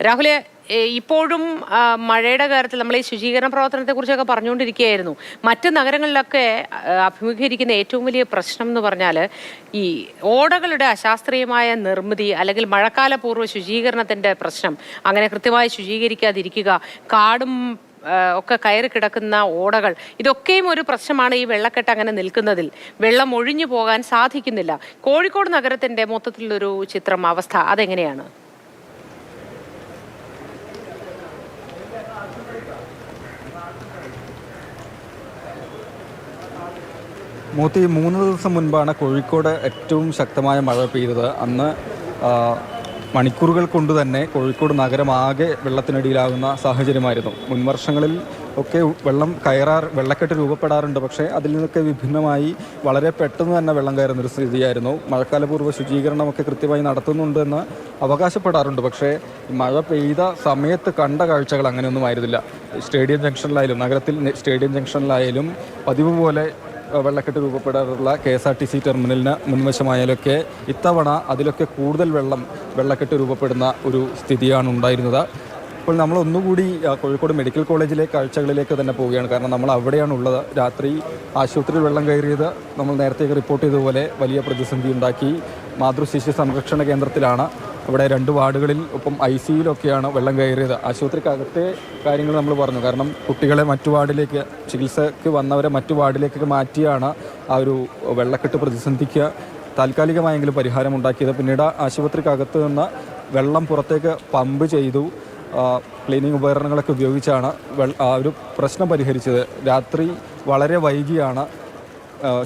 രാഹുലെ, ഇപ്പോഴും മഴയുടെ കാര്യത്തിൽ നമ്മൾ ഈ ശുചീകരണ പ്രവർത്തനത്തെക്കുറിച്ചൊക്കെ പറഞ്ഞുകൊണ്ടിരിക്കുകയായിരുന്നു. മറ്റ് നഗരങ്ങളിലൊക്കെ അഭിമുഖീകരിക്കുന്ന ഏറ്റവും വലിയ പ്രശ്നം എന്ന് പറഞ്ഞാൽ ഈ ഓടകളുടെ അശാസ്ത്രീയമായ നിർമ്മിതി, അല്ലെങ്കിൽ മഴക്കാലപൂർവ്വ ശുചീകരണത്തിൻ്റെ പ്രശ്നം. അങ്ങനെ കൃത്യമായി ശുചീകരിക്കാതിരിക്കുക, കാടും ഒക്കെ കയറി കിടക്കുന്ന ഓടകൾ, ഇതൊക്കെയും ഒരു പ്രശ്നമാണ്. ഈ വെള്ളക്കെട്ട് അങ്ങനെ നിൽക്കുന്നതിൽ വെള്ളം ഒഴിഞ്ഞു പോകാൻ സാധിക്കുന്നില്ല. കോഴിക്കോട് നഗരത്തിൻ്റെ മൊത്തത്തിലൊരു ചിത്രം, അവസ്ഥ അതെങ്ങനെയാണ്? മൂത്തി 3 ദിവസം മുൻപാണ് കോഴിക്കോട് ഏറ്റവും ശക്തമായ മഴ പെയ്തത്. അന്ന് മണിക്കൂറുകൾ കൊണ്ട് തന്നെ കോഴിക്കോട് നഗരമാകെ വെള്ളത്തിനടിയിലാകുന്ന സാഹചര്യമായിരുന്നു. മുൻവർഷങ്ങളിൽ ഒക്കെ വെള്ളക്കെട്ട് രൂപപ്പെടാറുണ്ട്. പക്ഷേ അതിൽ നിന്നൊക്കെ വിഭിന്നമായി വളരെ പെട്ടെന്ന് തന്നെ വെള്ളം കയറുന്നൊരു സ്ഥിതിയായിരുന്നു. മഴക്കാലപൂർവ്വ ശുചീകരണമൊക്കെ കൃത്യമായി നടത്തുന്നുണ്ടെന്ന് അവകാശപ്പെടാറുണ്ട്. പക്ഷേ മഴ പെയ്ത സമയത്ത് കണ്ട കാഴ്ചകൾ അങ്ങനെയൊന്നും ആയിരുന്നില്ല. സ്റ്റേഡിയം ജംഗ്ഷനിലായാലും, നഗരത്തിൽ സ്റ്റേഡിയം ജംഗ്ഷനിലായാലും പതിവ് പോലെ വെള്ളക്കെട്ട് രൂപപ്പെടാറുള്ള KSRTC ടെർമിനലിന് മുൻവശമായാലൊക്കെ ഇത്തവണ അതിലൊക്കെ കൂടുതൽ വെള്ളക്കെട്ട് രൂപപ്പെടുന്ന ഒരു സ്ഥിതിയാണ് ഉണ്ടായിരുന്നത്. അപ്പോൾ നമ്മൾ ഒന്നുകൂടി കോഴിക്കോട് മെഡിക്കൽ കോളേജിലെ കാഴ്ചകളിലേക്ക് തന്നെ പോവുകയാണ്. കാരണം നമ്മൾ അവിടെയാണ് ഉള്ളത്. രാത്രി ആശുപത്രിയിൽ വെള്ളം കയറിയത് നമ്മൾ നേരത്തെ റിപ്പോർട്ട് ചെയ്തതുപോലെ വലിയ പ്രതിസന്ധി ഉണ്ടാക്കി. മാതൃശിശു സംരക്ഷണ കേന്ദ്രത്തിലാണ്. അവിടെ 2 വാർഡുകളിൽ ഒപ്പം ICUയിലൊക്കെയാണ് വെള്ളം കയറിയത്. ആശുപത്രിക്കകത്തെ കാര്യങ്ങൾ നമ്മൾ പറഞ്ഞു. കാരണം കുട്ടികളെ മറ്റു വാർഡിലേക്ക്, ചികിത്സയ്ക്ക് വന്നവരെ മറ്റു വാർഡിലേക്ക് മാറ്റിയാണ് ആ ഒരു വെള്ളക്കെട്ട് പ്രതിസന്ധിക്ക് താൽക്കാലികമായെങ്കിലും പരിഹാരമുണ്ടാക്കിയത്. പിന്നീട് ആശുപത്രിക്കകത്ത് നിന്ന് വെള്ളം പുറത്തേക്ക് പമ്പ് ചെയ്തു. ക്ലീനിങ് ഉപകരണങ്ങളൊക്കെ ഉപയോഗിച്ചാണ് ആ ഒരു പ്രശ്നം പരിഹരിച്ചത്. രാത്രി വളരെ വൈകിയാണ്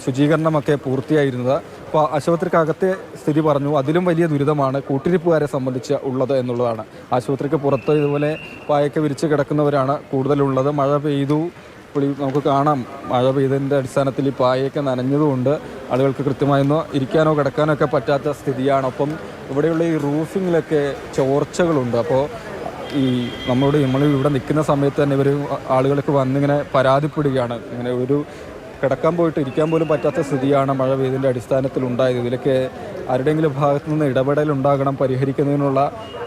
ശുചീകരണമൊക്കെ പൂർത്തിയായിരുന്നത്. അപ്പോൾ ആശുപത്രിക്കകത്തെ സ്ഥിതി പറഞ്ഞു. അതിലും വലിയ ദുരിതമാണ് കൂട്ടിരിപ്പുകാരെ സംബന്ധിച്ച് ഉള്ളത് എന്നുള്ളതാണ്. ആശുപത്രിക്ക് പുറത്ത് ഇതുപോലെ പായൊക്കെ വിരിച്ച് കിടക്കുന്നവരാണ് കൂടുതലുള്ളത്. മഴ പെയ്തു, ഇപ്പോൾ നമുക്ക് കാണാം, മഴ പെയ്തതിൻ്റെ അടിസ്ഥാനത്തിൽ ഈ പായൊക്കെ നനഞ്ഞതുകൊണ്ട് ആളുകൾക്ക് കൃത്യമായൊന്ന് ഇരിക്കാനോ കിടക്കാനോ ഒക്കെ പറ്റാത്ത സ്ഥിതിയാണ്. ഒപ്പം ഇവിടെയുള്ള ഈ റൂഫിങ്ങിലൊക്കെ ചോർച്ചകളുണ്ട്. അപ്പോൾ നമ്മൾ ഇവിടെ നിൽക്കുന്ന സമയത്ത് തന്നെ ആളുകൾക്ക് വന്നിങ്ങനെ പരാതിപ്പെടുകയാണ്. ഇങ്ങനെ ഒരു കിടക്കാൻ പോയിട്ട് ഇരിക്കാൻ പോലും പറ്റാത്ത സ്ഥിതിയാണ് മഴ പെയ്തതിൻ്റെ അടിസ്ഥാനത്തിൽ ഉണ്ടായത്. ഇതിലൊക്കെ ആരുടെയെങ്കിലും ഭാഗത്തു നിന്ന് ഇടപെടലുണ്ടാകണം, പരിഹരിക്കുന്നതിനുള്ള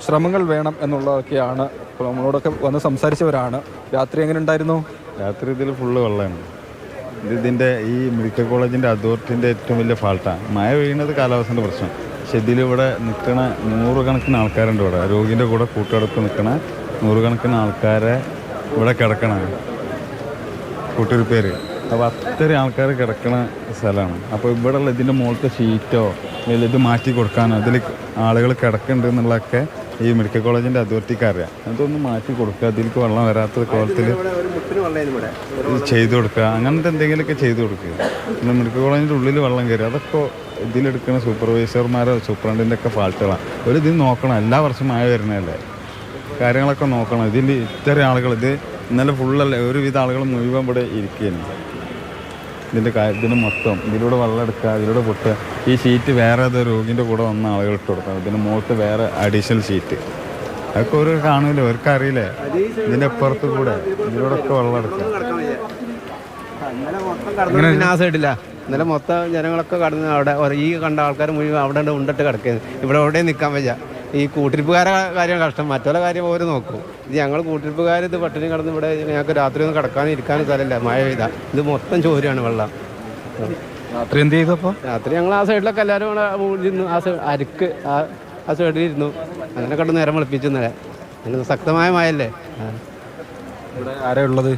ശ്രമങ്ങൾ വേണം എന്നുള്ളതൊക്കെയാണ്. ഇപ്പോൾ നമ്മളോടൊക്കെ വന്ന് സംസാരിച്ചവരാണ്. രാത്രി എങ്ങനെ ഉണ്ടായിരുന്നു? രാത്രി ഇതിൽ ഫുള്ള് വെള്ളമാണ്. ഇതിൻ്റെ ഈ മെഡിക്കൽ കോളേജിൻ്റെ അതോറിറ്റിൻ്റെ ഏറ്റവും വലിയ ഫാൾട്ടാണ്. മഴ പെയ്യുന്നത് കാലാവസ്ഥൻ്റെ പ്രശ്നം. പക്ഷെ ഇതിലിവിടെ നിൽക്കണ 100 കണക്കിന് ആൾക്കാരുണ്ട്. ഇവിടെ രോഗിൻ്റെ കൂടെ കൂട്ടടുത്ത് നിൽക്കണ 100 കണക്കിന് ആൾക്കാരെ ഇവിടെ കിടക്കണ കൂട്ടിരിപ്പേര്. അപ്പോൾ അത്രയും ആൾക്കാർ കിടക്കുന്ന സ്ഥലമാണ്. അപ്പോൾ ഇവിടെയുള്ള ഇതിൻ്റെ മുകളിലത്തെ ഷീറ്റോ അല്ലെങ്കിൽ ഇത് മാറ്റി കൊടുക്കാനോ ഇതിൽ ആളുകൾ കിടക്കുന്നുണ്ട് എന്നുള്ളതൊക്കെ ഈ മെഡിക്കൽ കോളേജിൻ്റെ അതോറിറ്റിക്ക് അറിയാം. അതൊന്ന് മാറ്റി കൊടുക്കുക, ഇതിലേക്ക് വെള്ളം വരാത്ത കോലത്തിൽ ചെയ്തു കൊടുക്കുക, അങ്ങനത്തെ എന്തെങ്കിലുമൊക്കെ ചെയ്തു കൊടുക്കുക. പിന്നെ മെഡിക്കൽ കോളേജിൻ്റെ ഉള്ളിൽ വെള്ളം കയറി അതൊക്കെ ഇതിലെടുക്കുന്ന സൂപ്പർവൈസർമാരോ സൂപ്രണ്ടിൻ്റെ ഒക്കെ ഫാൾട്ടുകളാണ്. ഇതിൽ നോക്കണം. എല്ലാ വർഷവും മഴ വരുന്നതല്ലേ, കാര്യങ്ങളൊക്കെ നോക്കണം. ഇതിൽ ഇത്രയും ആളുകൾ, ഇത് ഇന്നലെ ഫുള്ളല്ല, ഒരുവിധ ആളുകൾ മുഴുവൻ ഇവിടെ ഇരിക്കുകയാണ്. ഇതിന് മൊത്തം ഇതിലൂടെ വെള്ളം എടുക്കുക, ഇതിലൂടെ പൊട്ടുക. ഈ ഷീറ്റ് വേറെ ഏതോ രോഗിൻ്റെ കൂടെ വന്ന ആളുകൾ ഇട്ട് കൊടുക്കുക. ഇതിന് മുകളിൽ വേറെ അഡീഷണൽ ഷീറ്റ്. അതൊക്കെ ഒരു കാണൂലേ, അവർക്ക് അറിയില്ലേ. ഇതിൻ്റെ അപ്പുറത്ത് കൂടെ ഇതിലൂടെ ഒക്കെ വെള്ളം എടുക്കുക. ഇന്നലെ മൊത്തം ജനങ്ങളൊക്കെ കടന്ന് അവിടെ ഈ കണ്ട ആൾക്കാർ മുഴുവൻ അവിടെ ഉണ്ടിട്ട് കിടക്കുന്നത്. ഇവിടെ എവിടെയും നിൽക്കാൻ വയ്യ. ഈ കൂട്ടിരിപ്പുകാരെ കാര്യം കഷ്ടം, മറ്റുള്ള കാര്യം അവർ നോക്കും. ഇത് ഞങ്ങൾ കൂട്ടിരിപ്പുകാർ ഇത് പട്ടിണി കിടന്ന് ഇവിടെ ഞങ്ങൾക്ക് രാത്രി ഒന്നും കിടക്കാനും ഇരിക്കാനും സ്ഥലമില്ല. മഴ പെയ്ത ഇത് മൊത്തം ചോരയാണ് വെള്ളം. രാത്രി എന്ത് ചെയ്തപ്പോൾ? രാത്രി ഞങ്ങൾ ആ സൈഡിലൊക്കെ എല്ലാവരും കൂടെ ഇരുന്നു. അരുക്ക് ആ സൈഡിൽ ഇരുന്നു. അങ്ങനെ കണ്ട് നേരം വെളുപ്പിച്ചെന്നല്ലേ. അങ്ങനെ ശക്തമായ മഴയല്ലേ. ആരാ ഉള്ളത്?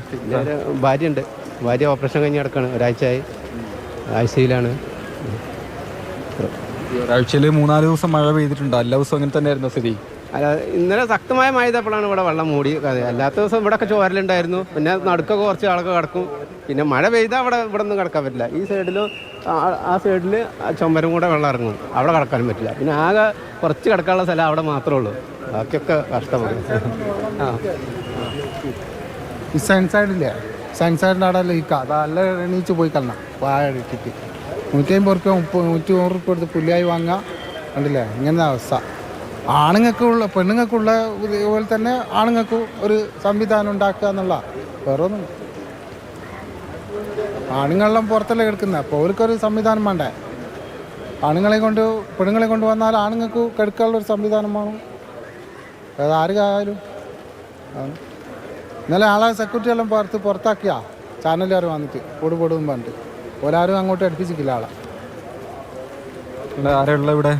ഭാര്യയുണ്ട്. ഭാര്യ ഓപ്പറേഷൻ കഴിഞ്ഞ് കിടക്കാണ്. ഒരാഴ്ചയായി ICUയിലാണ്. ഒരാഴ്ചയിൽ 3-4 ദിവസം മഴ പെയ്തിട്ടുണ്ട്. എല്ലാ ദിവസവും അങ്ങനെ തന്നെയായിരുന്നു സ്ഥിതി? അല്ല, ഇന്നലെ ശക്തമായ മഴ ചെയ്തപ്പോഴാണ് ഇവിടെ വെള്ളം മൂടി. അല്ലാത്ത ദിവസം ഇവിടെയൊക്കെ ചോരലുണ്ടായിരുന്നു. പിന്നെ നടുക്കൊക്കെ കുറച്ച് ആളൊക്കെ കിടക്കും. പിന്നെ മഴ പെയ്താൽ ഇവിടെ ഒന്നും കിടക്കാൻ പറ്റില്ല. ഈ സൈഡിലും ആ സൈഡിൽ ചുമരും കൂടെ വെള്ളം ഇറങ്ങും. അവിടെ കിടക്കാനും പറ്റില്ല. പിന്നെ ആകെ കുറച്ച് കിടക്കാനുള്ള സ്ഥലം അവിടെ മാത്രമേ ഉള്ളൂ. ബാക്കിയൊക്കെ കഷ്ടമാണ്. ഈ സൈഡില്ലേ, സൈഡിൻ്റെ അവിടെ ലീക്കാ. അതല്ല എണീച്ച് പോയി കളണം. വാഴ ഇട്ടിട്ട് 150 ഉറുപ്പ്യ 100 ഉറുപ്പ്യ കൊടുത്ത് പുല്ലിയായി വാങ്ങുക. കണ്ടില്ലേ ഇങ്ങനെ അവസ്ഥ. പെണ്ണുങ്ങൾക്കുള്ള ഇതുപോലെ തന്നെ ആണുങ്ങൾക്കും ഒരു സംവിധാനം ഉണ്ടാക്കുക എന്നുള്ള വേറെ ഒന്നും. ആണുങ്ങളെല്ലാം പുറത്തല്ലേ കിടക്കുന്നത്. അപ്പോൾ അവർക്കൊരു സംവിധാനം വേണ്ടേ. പെണ്ണുങ്ങളെ കൊണ്ട് വന്നാൽ ആണുങ്ങൾക്ക് കിടക്കാനുള്ളൊരു സംവിധാനം വേണം. അത് ആർക്കായാലും ഇന്നലെ ആളെ സെക്യൂരിറ്റി എല്ലാം പുറത്താക്കിയാ ചാനലുകാർ വന്നിട്ട് പൊടും പറഞ്ഞിട്ട് ഓലാരും അങ്ങോട്ട് അടുപ്പിച്ചിട്ടില്ല ആളെ. ആരുള്ള ഇവിടെ?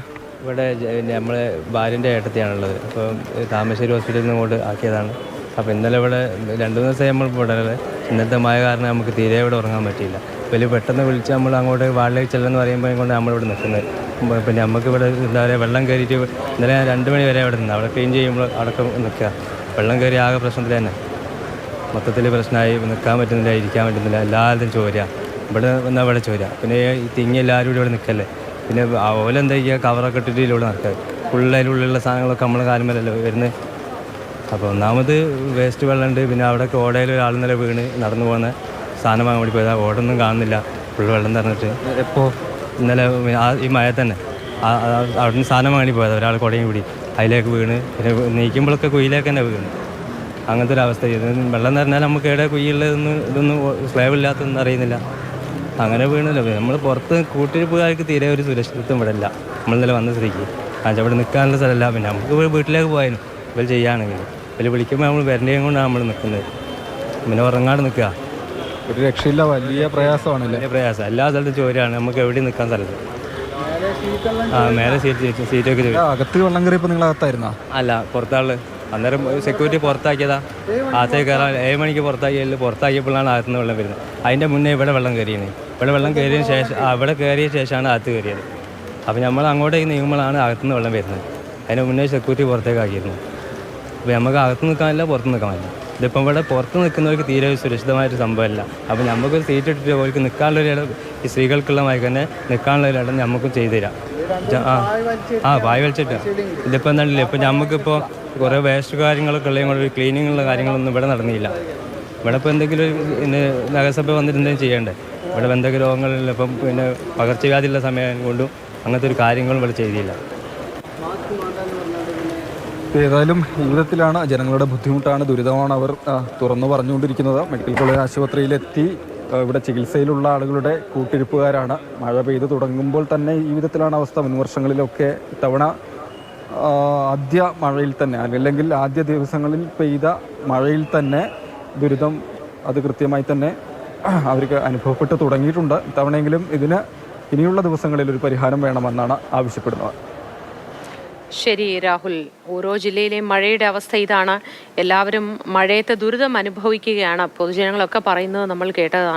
ഇവിടെ നമ്മളെ ഭാര്യൻ്റെ ഏട്ടത്തിയാണുള്ളത്. അപ്പോൾ താമരശ്ശേരി ഹോസ്പിറ്റലിൽ നിന്ന് ഇങ്ങോട്ട് ആക്കിയതാണ്. അപ്പോൾ ഇന്നലെ ഇവിടെ 2-3 ദിവസമായി നമ്മൾ ഇവിടെ ഇന്നത്തെ മഴ കാരണം നമുക്ക് തീരെ ഇവിടെ ഉറങ്ങാൻ പറ്റിയില്ല. വലിയ പെട്ടെന്ന് വിളിച്ച് നമ്മൾ അങ്ങോട്ട് വാളിലേക്ക് ചെല്ലെന്ന് പറയുമ്പോൾ കൊണ്ട് നമ്മളിവിടെ നിൽക്കുന്നത്. പിന്നെ നമുക്ക് ഇവിടെ എന്താ പറയുക, വെള്ളം കയറിയിട്ട് ഇന്നലെ 2 മണി വരെ ഇവിടെ നിന്ന് അവിടെ ക്ലീൻ ചെയ്യുമ്പോൾ അടക്കം നിൽക്കുക. വെള്ളം കയറി ആകെ പ്രശ്നത്തിൽ തന്നെ മൊത്തത്തിൽ പ്രശ്നമായി. നിൽക്കാൻ പറ്റുന്നില്ല, ഇരിക്കാൻ പറ്റുന്നില്ല, എല്ലാവരും ചോരുക. ഇവിടെ വന്നാൽ ഇവിടെ ചോരുക. പിന്നെ ഈ തിങ്ങി എല്ലാവരും ഇവിടെ നിൽക്കല്ലേ. പിന്നെ ഓലെന്താ ചെയ്യുക, കവറൊക്കെ ഇട്ടിട്ട് ഇതിലൂടെ നടക്കുക. ഫുള്ളതിലുള്ളിലുള്ള സാധനങ്ങളൊക്കെ നമ്മൾ കാലുമല്ലല്ലോ വരുന്നത്. അപ്പോൾ ഒന്നാമത് വേസ്റ്റ് വെള്ളമുണ്ട്. പിന്നെ അവിടെയൊക്കെ ഓടയിൽ ഒരാൾ ഇന്നലെ വീണ് നടന്നു പോകുന്ന സാധനം വാങ്ങാൻ വേണ്ടി പോയതാണ്. ഓടൊന്നും കാണുന്നില്ല, ഫുള്ള് വെള്ളം നിറഞ്ഞിട്ട്. എപ്പോൾ? ഇന്നലെ ഈ മഴ തന്നെ അവിടെ നിന്ന് സാധനം വാങ്ങി പോയത്. ഒരാൾ കുടയും കൂടി അതിലേക്ക് വീണ്. പിന്നെ നീക്കുമ്പോഴൊക്കെ കുയിലേക്ക് തന്നെ വീണ്. അങ്ങനത്തെ ഒരു അവസ്ഥ. ഇത് വെള്ളം നിറഞ്ഞാൽ നമുക്ക് എവിടെ കുയ്യുള്ളതൊന്നും ഇതൊന്നും സ്ലാബ് ഇല്ലാത്തതൊന്നും അറിയുന്നില്ല. അങ്ങനെ വീണല്ലോ. നമ്മൾ പുറത്ത് കൂട്ടിരിപ്പുകാർക്ക് തീരെ ഒരു സുരക്ഷിതത്വം ഇവിടെ ഇല്ല. നമ്മളിന്നലെ വന്ന സ്ഥിതിക്ക് അവിടെ നിൽക്കാനുള്ള സ്ഥലമല്ല. പിന്നെ നമുക്ക് വീട്ടിലേക്ക് പോയാലും ഇവർ ചെയ്യുകയാണെങ്കിൽ ഇവർ വിളിക്കുമ്പോൾ നമ്മൾ വരണ്ടേയും കൊണ്ടാണ് നമ്മൾ നിൽക്കുന്നത്. പിന്നെ ഉറങ്ങാട് നിൽക്കുക. ഒരു രക്ഷയില്ല, വലിയ പ്രയാസമാണല്ലേ? വലിയ പ്രയാസം. എല്ലാ സ്ഥലത്തും ചോരയാണ്. നമുക്ക് എവിടെയും നിൽക്കാൻ സ്ഥലത്ത്. മേലെ സീറ്റൊക്കെ ചോദിച്ചു. അകത്ത് വെള്ളം കയറിയപ്പോൾ നിങ്ങൾ അകത്തായിരുന്നോ? അല്ല, പുറത്താള്. അന്നേരം സെക്യൂരിറ്റി പുറത്താക്കിയതാ. അകത്തേക്ക് കയറാൻ 7 മണിക്ക് പുറത്താക്കിയപ്പോഴാണ് അകത്തുനിന്ന് വെള്ളം വരുന്നത്. അതിൻ്റെ മുന്നേ ഇവിടെ വെള്ളം കയറിയത്. ഇവിടെ വെള്ളം കയറിയതിന് ശേഷം ഇവിടെ കയറിയ ശേഷമാണ് അകത്ത് കയറിയത്. അപ്പോൾ നമ്മൾ അങ്ങോട്ടേക്ക് നീങ്ങുമ്പോഴാണ് അകത്തുനിന്ന് വെള്ളം വരുന്നത്. അതിന് മുന്നേ സെക്യൂരിറ്റി പുറത്തേക്ക് ആക്കിയിരുന്നു. അപ്പോൾ നമുക്ക് അകത്ത് നിൽക്കാനില്ല, പുറത്ത് നിൽക്കാനില്ല. ഇതിപ്പം ഇവിടെ പുറത്ത് നിൽക്കുന്നവർക്ക് തീരെ സുരക്ഷിതമായിട്ട് സംഭവമല്ല. അപ്പോൾ നമുക്കൊരു സീറ്റ് ഇട്ടിട്ട് അവർക്ക് നിൽക്കാനുള്ളൊരു ഇടം, ഈ സ്ത്രീകൾക്കുള്ള മാതിരി തന്നെ നിൽക്കാനുള്ളൊരു ഇടം നമുക്കും ചെയ്തു തരാം. പായ വലിച്ചിട്ട് ഇതിപ്പോൾ എന്താണില്ല. ഇപ്പം നമുക്കിപ്പോൾ കുറേ വേസ്റ്റ് കാര്യങ്ങളൊക്കെ ഉള്ളതും കൊണ്ട് ക്ലീനിങ്ങുള്ള കാര്യങ്ങളൊന്നും ഇവിടെ നടന്നില്ല. ഇവിടെ ഇപ്പോൾ എന്തെങ്കിലും നഗരസഭ വന്നിട്ട് എന്തെങ്കിലും ചെയ്യണ്ടേ? ഇവിടെ എന്തെങ്കിലും രോഗങ്ങളില്ല. ഇപ്പം പിന്നെ പകർച്ചവ്യാധിയുള്ള സമയം കൊണ്ടും അങ്ങനത്തെ ഒരു കാര്യങ്ങളും ഇവിടെ ചെയ്തില്ല. ഏതായാലും ജീവിതത്തിലാണ്, ജനങ്ങളുടെ ബുദ്ധിമുട്ടാണ്, ദുരിതമാണ് അവർ തുറന്നു പറഞ്ഞുകൊണ്ടിരിക്കുന്നത്. മെഡിക്കൽ കോളേജ് ആശുപത്രിയിലെത്തി ഇവിടെ ചികിത്സയിലുള്ള ആളുകളുടെ കൂട്ടിരിപ്പുകാരാണ്. മഴ പെയ്ത് തുടങ്ങുമ്പോൾ തന്നെ ഈ വിധത്തിലാണ് അവസ്ഥ. മുൻവർഷങ്ങളിലൊക്കെ ഇത്തവണ ആദ്യ മഴയിൽ തന്നെ, അല്ലെങ്കിൽ ആദ്യ ദിവസങ്ങളിൽ പെയ്ത മഴയിൽ തന്നെ ദുരിതം അത് കൃത്യമായി തന്നെ അവർക്ക് അനുഭവപ്പെട്ട് തുടങ്ങിയിട്ടുണ്ട്. ഇത്തവണയെങ്കിലും ഇതിന് ഇനിയുള്ള ദിവസങ്ങളിൽ ഒരു പരിഹാരം വേണമെന്നാണ് ആവശ്യപ്പെടുന്നത്. ശരി രാഹുൽ, ഓരോ ജില്ലയിലെയും മഴയുടെ അവസ്ഥ ഇതാണ്. എല്ലാവരും മഴയത്തെ ദുരിതം അനുഭവിക്കുകയാണ്. പൊതുജനങ്ങളൊക്കെ പറയുന്നത് നമ്മൾ കേട്ടതാണ്.